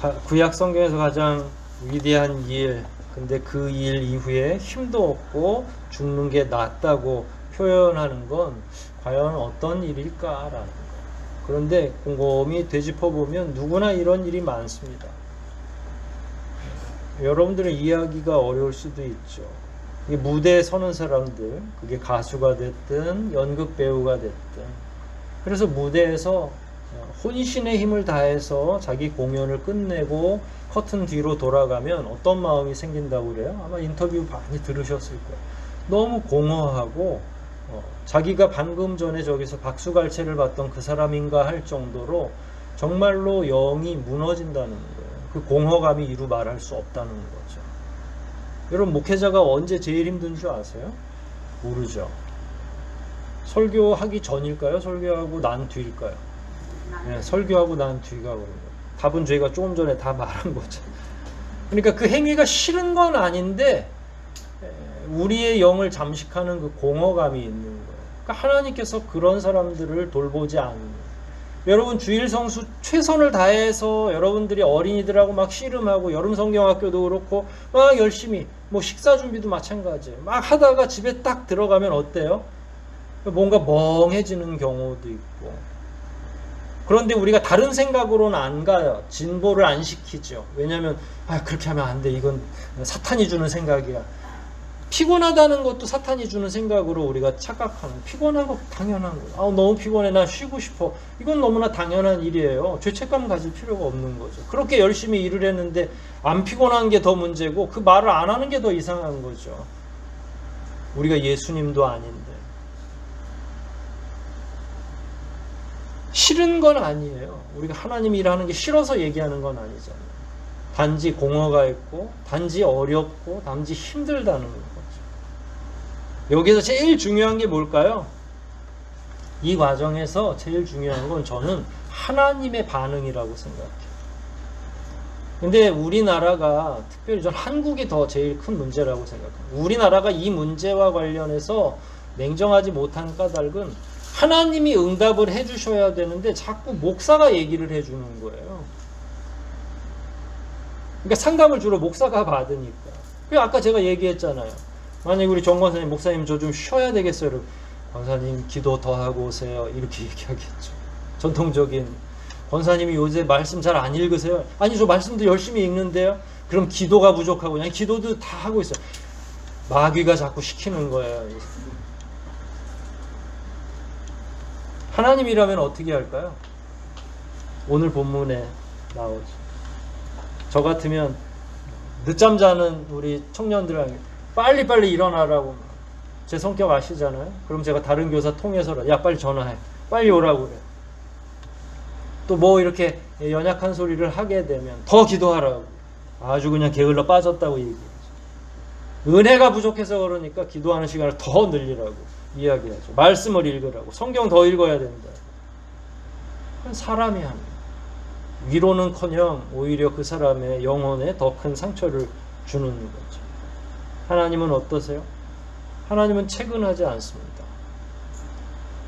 거죠. 구약 성경에서 가장 위대한 일, 근데 그 일 이후에 힘도 없고 죽는 게 낫다고 표현하는 건 과연 어떤 일일까라는 거예요. 그런데 곰곰이 되짚어보면 누구나 이런 일이 많습니다. 여러분들은 이해하기가 어려울 수도 있죠. 이게 무대에 서는 사람들, 그게 가수가 됐든 연극 배우가 됐든, 그래서 무대에서 혼신의 힘을 다해서 자기 공연을 끝내고 커튼 뒤로 돌아가면 어떤 마음이 생긴다고 그래요? 아마 인터뷰 많이 들으셨을 거예요. 너무 공허하고 자기가 방금 전에 저기서 박수갈채를 받던 그 사람인가 할 정도로 정말로 영이 무너진다는 거예요. 그 공허감이 이루 말할 수 없다는 거죠. 여러분, 목회자가 언제 제일 힘든 줄 아세요? 모르죠. 설교하기 전일까요? 설교하고 난 뒤일까요? 네, 설교하고 난 뒤가 그래요. 답은 저희가 조금 전에 다 말한 거죠. 그러니까 그 행위가 싫은 건 아닌데 우리의 영을 잠식하는 그 공허감이 있는 거예요. 그러니까 하나님께서 그런 사람들을 돌보지 않는 거예요. 여러분, 주일 성수 최선을 다해서 여러분들이 어린이들하고 막 씨름하고 여름 성경학교도 그렇고 막 열심히 뭐 식사 준비도 마찬가지예요. 막 하다가 집에 딱 들어가면 어때요? 뭔가 멍해지는 경우도 있고. 그런데 우리가 다른 생각으로는 안 가요. 진보를 안 시키죠. 왜냐하면 그렇게 하면 안 돼. 이건 사탄이 주는 생각이야. 피곤하다는 것도 사탄이 주는 생각으로 우리가 착각하는, 피곤하고 당연한 거예요. 너무 피곤해, 나 쉬고 싶어. 이건 너무나 당연한 일이에요. 죄책감 가질 필요가 없는 거죠. 그렇게 열심히 일을 했는데 안 피곤한 게 더 문제고 그 말을 안 하는 게 더 이상한 거죠. 우리가 예수님도 아닌데. 싫은 건 아니에요. 우리가 하나님 일하는 게 싫어서 얘기하는 건 아니잖아요. 단지 공허가 있고 단지 어렵고 단지 힘들다는 거죠. 여기서 제일 중요한 게 뭘까요? 이 과정에서 제일 중요한 건 저는 하나님의 반응이라고 생각해요. 근데 우리나라가, 특별히 전 한국이 더 제일 큰 문제라고 생각해요. 우리나라가 이 문제와 관련해서 냉정하지 못한 까닭은 하나님이 응답을 해주셔야 되는데 자꾸 목사가 얘기를 해주는 거예요. 그러니까 상담을 주로 목사가 받으니까. 아까 제가 얘기했잖아요. 만약에 우리 정 권사님, 목사님 저 좀 쉬어야 되겠어요. 권사님 기도 더 하고 오세요. 이렇게 얘기하겠죠. 전통적인. 권사님이 요새 말씀 잘 안 읽으세요? 아니, 저 말씀도 열심히 읽는데요. 그럼 기도가 부족하고 그냥 기도도 다 하고 있어요. 마귀가 자꾸 시키는 거예요. 하나님이라면 어떻게 할까요? 오늘 본문에 나오죠. 저 같으면 늦잠 자는 우리 청년들에게 빨리빨리 일어나라고. 제 성격 아시잖아요? 그럼 제가 다른 교사 통해서 야 빨리 전화해. 빨리 오라고 그래. 또 뭐 이렇게 연약한 소리를 하게 되면 더 기도하라고. 아주 그냥 게을러 빠졌다고 얘기해요. 은혜가 부족해서 그러니까 기도하는 시간을 더 늘리라고 이야기하죠. 말씀을 읽으라고. 성경 더 읽어야 된다. 그건 사람이 합니다. 위로는커녕 오히려 그 사람의 영혼에 더 큰 상처를 주는 거죠. 하나님은 어떠세요? 하나님은 채근하지 않습니다.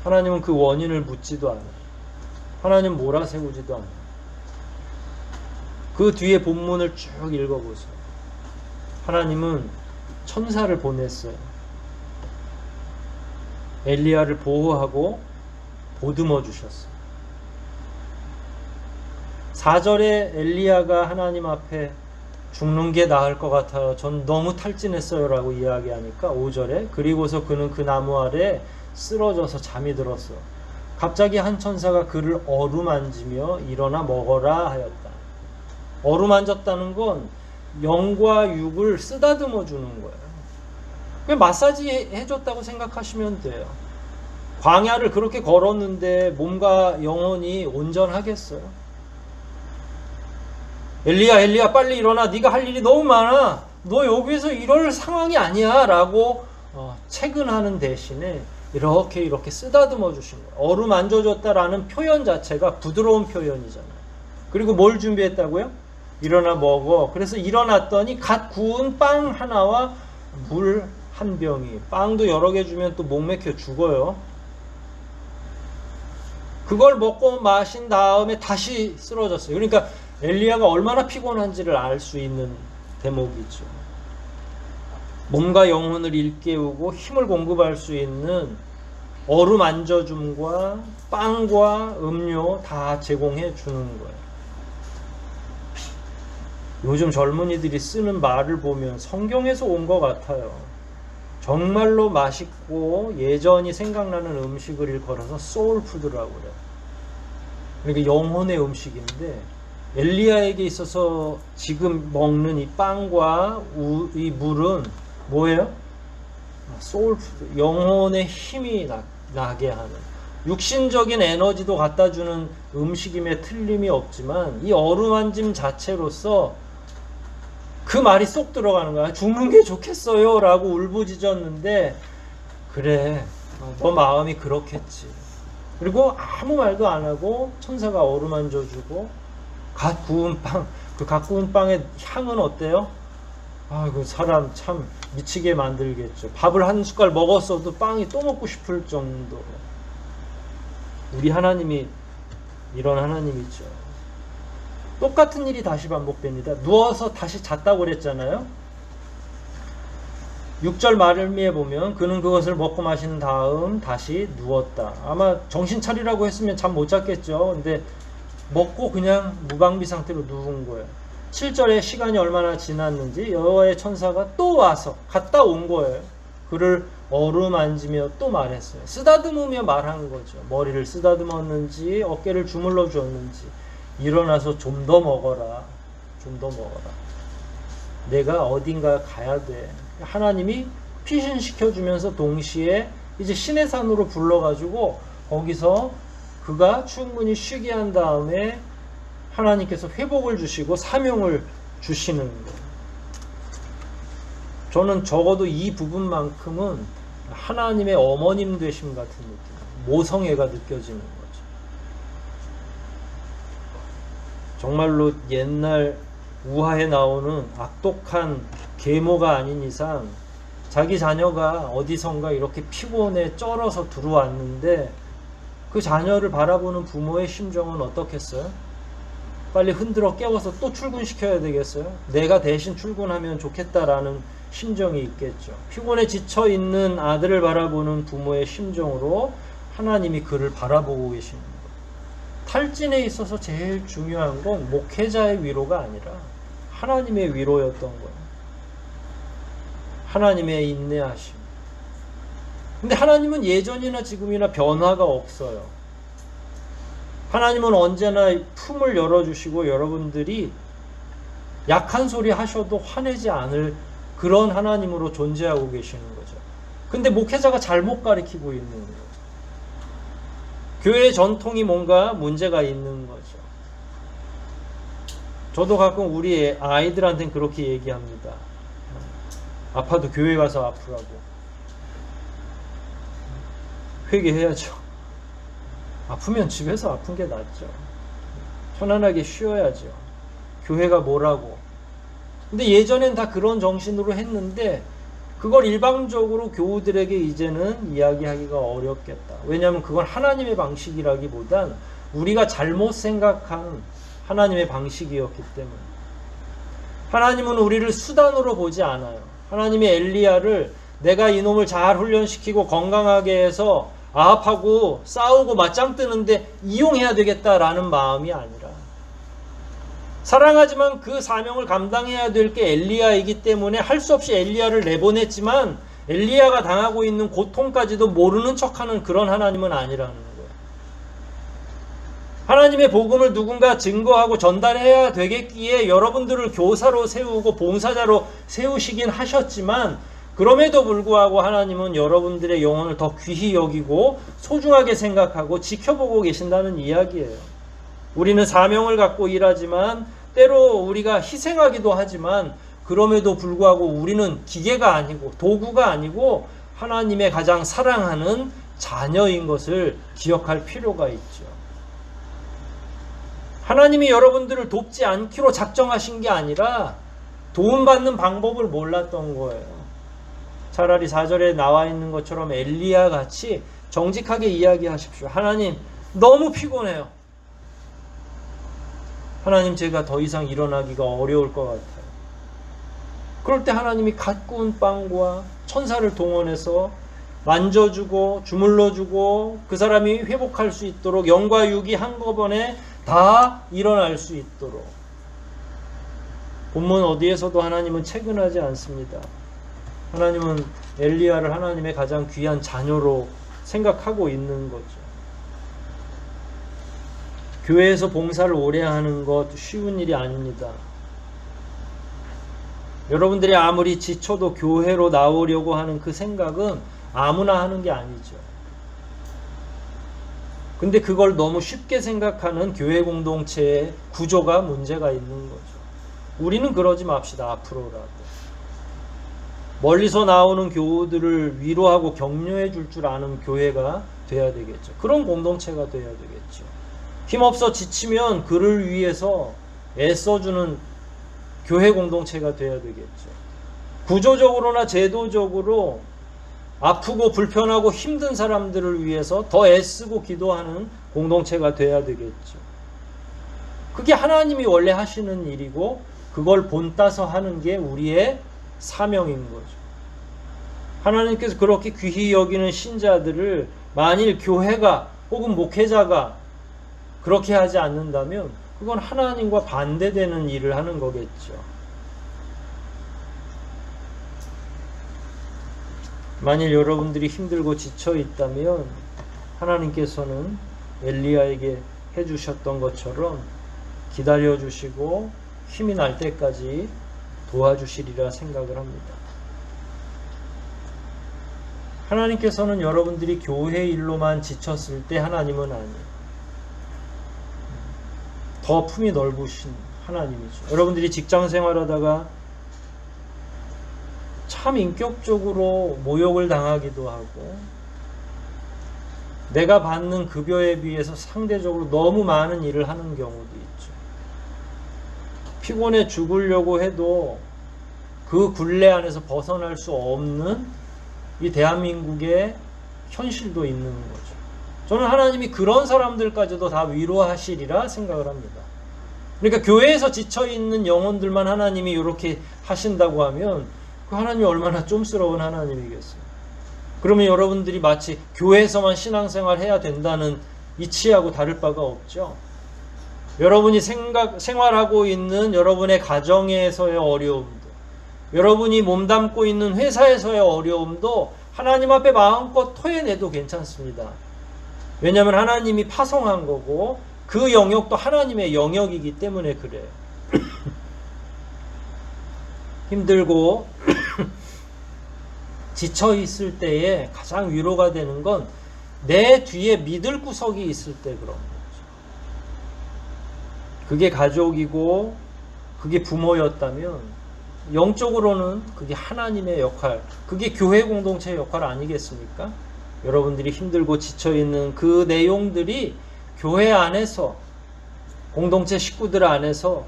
하나님은 그 원인을 묻지도 않아요. 하나님 몰아세우지도 않아요. 그 뒤에 본문을 쭉 읽어보세요. 하나님은 천사를 보냈어요. 엘리야를 보호하고 보듬어 주셨어요. 4절에 엘리야가 하나님 앞에 죽는 게 나을 것 같아요. 전 너무 탈진했어요 라고 이야기하니까 5절에 그리고서 그는 그 나무 아래 쓰러져서 잠이 들었어요. 갑자기 한 천사가 그를 어루만지며 일어나 먹어라 하였다. 어루만졌다는 건 영과 육을 쓰다듬어 주는 거예요. 마사지 해줬다고 생각하시면 돼요. 광야를 그렇게 걸었는데 몸과 영혼이 온전하겠어요? 엘리야 빨리 일어나. 네가 할 일이 너무 많아. 너 여기서 이럴 상황이 아니야 라고 채근하는 대신에 이렇게 쓰다듬어 주신 거예요. 어루만져줬다라는 표현 자체가 부드러운 표현이잖아요. 그리고 뭘 준비했다고요? 일어나 먹어. 그래서 일어났더니 갓 구운 빵 하나와 물 한 병이. 빵도 여러 개 주면 또 목 맥혀 죽어요. 그걸 먹고 마신 다음에 다시 쓰러졌어요. 그러니까 엘리야가 얼마나 피곤한지를 알 수 있는 대목이죠. 몸과 영혼을 일깨우고 힘을 공급할 수 있는 어루만져줌과 빵과 음료 다 제공해 주는 거예요. 요즘 젊은이들이 쓰는 말을 보면 성경에서 온 것 같아요. 정말로 맛있고 예전이 생각나는 음식을 일컬어서 소울푸드라고 그래요. 그러니까 영혼의 음식인데 엘리야에게 있어서 지금 먹는 이 빵과 이 물은 뭐예요? 소울푸드, 영혼의 힘이 나게 하는, 육신적인 에너지도 갖다 주는 음식임에 틀림이 없지만 이 어루만짐 자체로서 그 말이 쏙 들어가는 거야. 죽는 게 좋겠어요 라고 울부짖었는데 그래 너 마음이 그렇겠지. 그리고 아무 말도 안 하고 천사가 어루만져주고 갓 구운 빵, 그 갓 구운 빵의 향은 어때요? 그 사람 참 미치게 만들겠죠. 밥을 한 숟갈 먹었어도 빵이 또 먹고 싶을 정도로. 우리 하나님이 이런 하나님이죠. 똑같은 일이 다시 반복됩니다. 누워서 다시 잤다고 그랬잖아요. 6절 말미에 보면 그는 그것을 먹고 마신 다음 다시 누웠다. 아마 정신 차리라고 했으면 잠 못 잤겠죠. 근데 먹고 그냥 무방비 상태로 누운 거예요. 7절에 시간이 얼마나 지났는지 여호와의 천사가 또 와서 갔다 온 거예요. 그를 어루만지며 또 말했어요. 쓰다듬으며 말한 거죠. 머리를 쓰다듬었는지 어깨를 주물러 주었는지 일어나서 좀 더 먹어라. 좀 더 먹어라. 내가 어딘가 가야 돼. 하나님이 피신시켜주면서 동시에 이제 시내산으로 불러가지고 거기서 그가 충분히 쉬게 한 다음에 하나님께서 회복을 주시고 사명을 주시는 거예요. 저는 적어도 이 부분만큼은 하나님의 어머님 되심 같은 느낌, 모성애가 느껴지는 거죠. 정말로 옛날 우화에 나오는 악독한 계모가 아닌 이상 자기 자녀가 어디선가 이렇게 피곤해 쩔어서 들어왔는데 그 자녀를 바라보는 부모의 심정은 어떻겠어요? 빨리 흔들어 깨워서 또 출근시켜야 되겠어요? 내가 대신 출근하면 좋겠다라는 심정이 있겠죠. 피곤해 지쳐있는 아들을 바라보는 부모의 심정으로 하나님이 그를 바라보고 계시는 거예요. 탈진에 있어서 제일 중요한 건 목회자의 위로가 아니라 하나님의 위로였던 거예요. 하나님의 인내하심. 근데 하나님은 예전이나 지금이나 변화가 없어요. 하나님은 언제나 품을 열어주시고 여러분들이 약한 소리 하셔도 화내지 않을 그런 하나님으로 존재하고 계시는 거죠. 근데 목회자가 잘못 가르치고 있는 거죠. 교회 전통이 뭔가 문제가 있는 거죠. 저도 가끔 우리 아이들한테는 그렇게 얘기합니다. 아파도 교회 가서 아프라고. 회개해야죠. 아프면 집에서 아픈 게 낫죠. 편안하게 쉬어야죠. 교회가 뭐라고. 근데 예전엔 다 그런 정신으로 했는데 그걸 일방적으로 교우들에게 이제는 이야기하기가 어렵겠다. 왜냐하면 그건 하나님의 방식이라기보단 우리가 잘못 생각한 하나님의 방식이었기 때문에. 하나님은 우리를 수단으로 보지 않아요. 하나님이 엘리야를 내가 이놈을 잘 훈련시키고 건강하게 해서 아합하고 싸우고 맞짱 뜨는데 이용해야 되겠다라는 마음이 아니라, 사랑하지만 그 사명을 감당해야 될 게 엘리야이기 때문에 할 수 없이 엘리야를 내보냈지만 엘리야가 당하고 있는 고통까지도 모르는 척하는 그런 하나님은 아니라는 거예요. 하나님의 복음을 누군가 증거하고 전달해야 되겠기에 여러분들을 교사로 세우고 봉사자로 세우시긴 하셨지만, 그럼에도 불구하고 하나님은 여러분들의 영혼을 더 귀히 여기고 소중하게 생각하고 지켜보고 계신다는 이야기예요. 우리는 사명을 갖고 일하지만 때로 우리가 희생하기도 하지만, 그럼에도 불구하고 우리는 기계가 아니고 도구가 아니고 하나님의 가장 사랑하는 자녀인 것을 기억할 필요가 있죠. 하나님이 여러분들을 돕지 않기로 작정하신 게 아니라 도움받는 방법을 몰랐던 거예요. 차라리 4절에 나와 있는 것처럼 엘리야 같이 정직하게 이야기하십시오. 하나님, 너무 피곤해요. 하나님, 제가 더 이상 일어나기가 어려울 것 같아요. 그럴 때 하나님이 갓 구운 빵과 천사를 동원해서 만져주고 주물러주고 그 사람이 회복할 수 있도록, 영과 육이 한꺼번에 다 일어날 수 있도록. 본문 어디에서도 하나님은 채근하지 않습니다. 하나님은 엘리야를 하나님의 가장 귀한 자녀로 생각하고 있는 거죠. 교회에서 봉사를 오래 하는 것 쉬운 일이 아닙니다. 여러분들이 아무리 지쳐도 교회로 나오려고 하는 그 생각은 아무나 하는 게 아니죠. 근데 그걸 너무 쉽게 생각하는 교회 공동체의 구조가 문제가 있는 거죠. 우리는 그러지 맙시다. 앞으로라도 멀리서 나오는 교우들을 위로하고 격려해 줄 줄 아는 교회가 돼야 되겠죠. 그런 공동체가 돼야 되겠죠. 힘없어 지치면 그를 위해서 애써주는 교회 공동체가 돼야 되겠죠. 구조적으로나 제도적으로 아프고 불편하고 힘든 사람들을 위해서 더 애쓰고 기도하는 공동체가 돼야 되겠죠. 그게 하나님이 원래 하시는 일이고 그걸 본따서 하는 게 우리의 사명인 거죠. 하나님께서 그렇게 귀히 여기는 신자들을 만일 교회가 혹은 목회자가 그렇게 하지 않는다면 그건 하나님과 반대되는 일을 하는 거겠죠. 만일 여러분들이 힘들고 지쳐 있다면 하나님께서는 엘리야에게 해주셨던 것처럼 기다려주시고 힘이 날 때까지 도와주시리라 생각을 합니다. 하나님께서는 여러분들이 교회 일로만 지쳤을 때 하나님은 아니에요. 더 품이 넓으신 하나님이죠. 여러분들이 직장 생활하다가 참 인격적으로 모욕을 당하기도 하고 내가 받는 급여에 비해서 상대적으로 너무 많은 일을 하는 경우도 있죠. 피곤해 죽으려고 해도 그 굴레 안에서 벗어날 수 없는 이 대한민국의 현실도 있는 거죠. 저는 하나님이 그런 사람들까지도 다 위로하시리라 생각을 합니다. 그러니까 교회에서 지쳐있는 영혼들만 하나님이 이렇게 하신다고 하면 그 하나님이 얼마나 쫌스러운 하나님이겠어요. 그러면 여러분들이 마치 교회에서만 신앙생활 해야 된다는 이치하고 다를 바가 없죠. 여러분이 생활하고 있는 여러분의 가정에서의 어려움도, 여러분이 몸담고 있는 회사에서의 어려움도 하나님 앞에 마음껏 토해내도 괜찮습니다. 왜냐하면 하나님이 파송한 거고 그 영역도 하나님의 영역이기 때문에 그래요. 힘들고 지쳐 있을 때에 가장 위로가 되는 건 내 뒤에 믿을 구석이 있을 때 그런 거죠. 그게 가족이고 그게 부모였다면 영적으로는 그게 하나님의 역할, 그게 교회 공동체의 역할 아니겠습니까? 여러분들이 힘들고 지쳐있는 그 내용들이 교회 안에서 공동체 식구들 안에서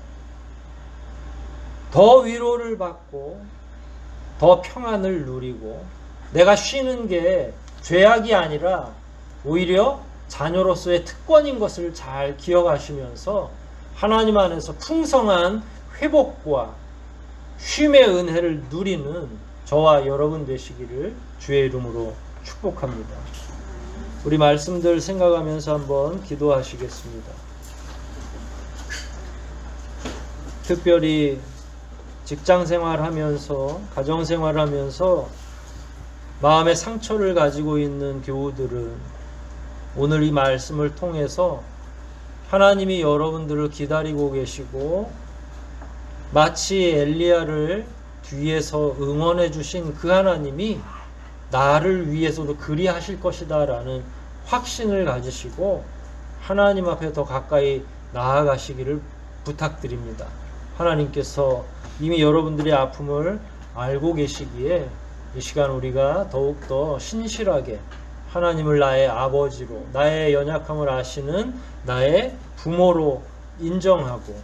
더 위로를 받고 더 평안을 누리고 내가 쉬는 게 죄악이 아니라 오히려 자녀로서의 특권인 것을 잘 기억하시면서 하나님 안에서 풍성한 회복과 쉼의 은혜를 누리는 저와 여러분 되시기를 주의 이름으로 축복합니다. 우리 말씀들 생각하면서 한번 기도하시겠습니다. 특별히 직장생활하면서 가정생활하면서 마음의 상처를 가지고 있는 교우들은 오늘 이 말씀을 통해서 하나님이 여러분들을 기다리고 계시고 마치 엘리야를 뒤에서 응원해 주신 그 하나님이 나를 위해서도 그리하실 것이다 라는 확신을 가지시고 하나님 앞에 더 가까이 나아가시기를 부탁드립니다. 하나님께서 이미 여러분들의 아픔을 알고 계시기에 이 시간 우리가 더욱더 신실하게 하나님을 나의 아버지로, 나의 연약함을 아시는 나의 부모로 인정하고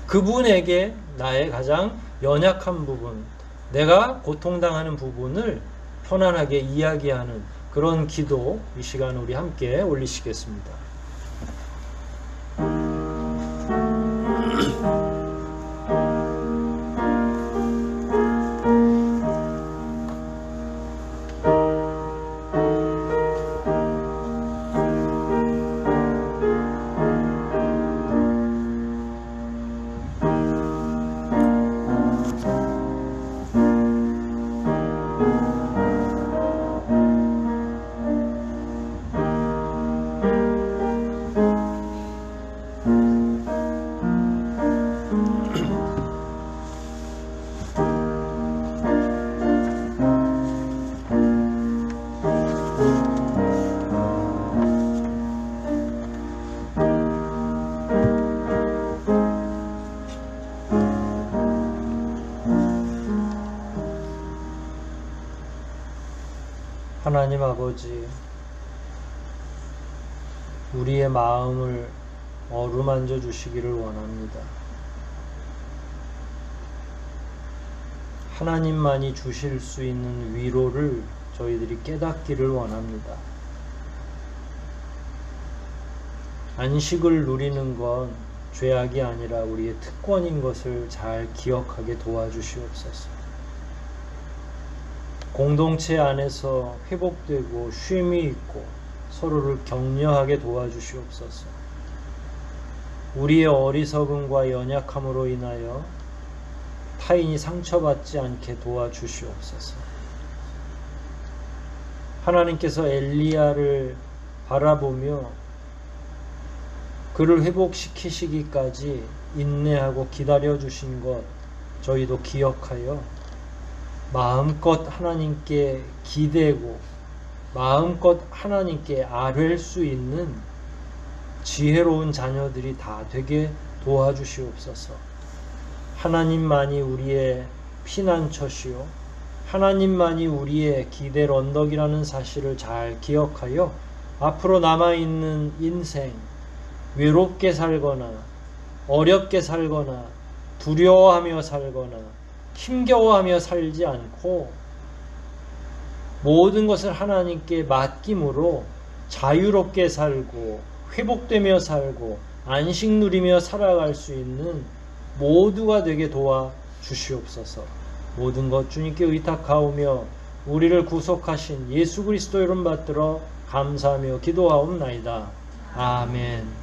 그분에게 나의 가장 연약한 부분, 내가 고통당하는 부분을 편안하게 이야기하는 그런 기도 이 시간 우리 함께 올리시겠습니다. 하나님 아버지, 우리의 마음을 어루만져 주시기를 원합니다. 하나님만이 주실 수 있는 위로를 저희들이 깨닫기를 원합니다. 안식을 누리는 건 죄악이 아니라 우리의 특권인 것을 잘 기억하게 도와주시옵소서. 공동체 안에서 회복되고 쉼이 있고 서로를 격려하게 도와주시옵소서. 우리의 어리석음과 연약함으로 인하여 타인이 상처받지 않게 도와주시옵소서. 하나님께서 엘리야를 바라보며 그를 회복시키시기까지 인내하고 기다려주신 것 저희도 기억하여 마음껏 하나님께 기대고 마음껏 하나님께 아뢰 수 있는 지혜로운 자녀들이 다 되게 도와주시옵소서. 하나님만이 우리의 피난처시요 하나님만이 우리의 기댈 언덕이라는 사실을 잘 기억하여 앞으로 남아있는 인생 외롭게 살거나 어렵게 살거나 두려워하며 살거나 힘겨워하며 살지 않고 모든 것을 하나님께 맡김으로 자유롭게 살고 회복되며 살고 안식 누리며 살아갈 수 있는 모두가 되게 도와주시옵소서. 모든 것 주님께 의탁하오며 우리를 구속하신 예수 그리스도 이름 받들어 감사하며 기도하옵나이다. 아멘.